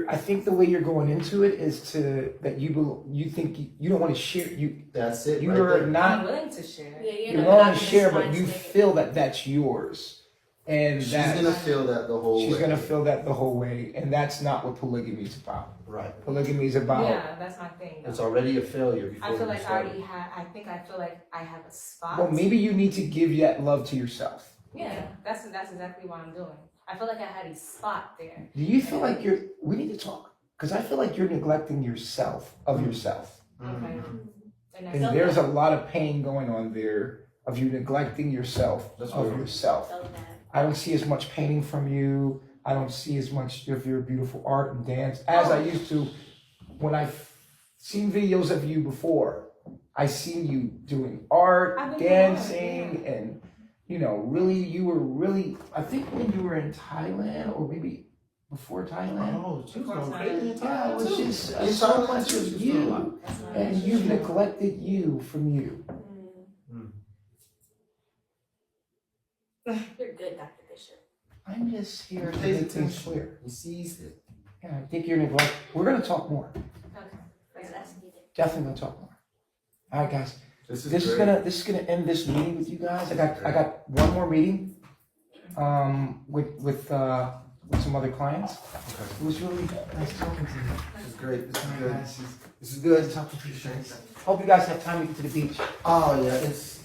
I think the way you're going into it is that you think you don't want to share. That's it. You right are there. I'm not. willing to share. Yeah, You're willing to share, but you feel that that's yours. And She's that's, gonna feel that the whole way. she's gonna feel that the whole way, and that's not what polygamy is about. Right. Polygamy is about Yeah, that's my thing. Though. It's already a failure before I feel you like I start. already have. I feel like I have a spot. well, maybe you need to give that love to yourself. Yeah, that's exactly what I'm doing. I feel like I had a spot there. Do you feel like we need to talk? Because I feel like you're neglecting yourself of yourself. Okay. Mhm. And there's a lot of pain going on there of you neglecting yourself That's of real. yourself. So bad. I don't see as much painting from you. I don't see as much of your beautiful art and dance as I used to when I've seen videos of you before. I seen you doing art, I've been dancing, doing art, and you were really, I think when you were in Thailand or maybe before Thailand. Oh, she was Before going time. crazy in Yeah, it Thailand was too. just In so Thailand much too, of she was doing a lot. you. That's not And you've neglected you from you. You're good, Dr. Bishop. I'm just here to He pays make things attention. clear. He sees it. Yeah, I think you're neglected. We're gonna talk more. Okay. Because that's needed. Definitely gonna talk more. All right, guys. This This is gonna end this meeting with you guys. I got one more meeting, with some other clients. Okay. It was really nice talking to you. This is great. This is All right, good. guys. This is good. Nice talking to you. Hope you guys have time to get to the beach. Oh yeah, it's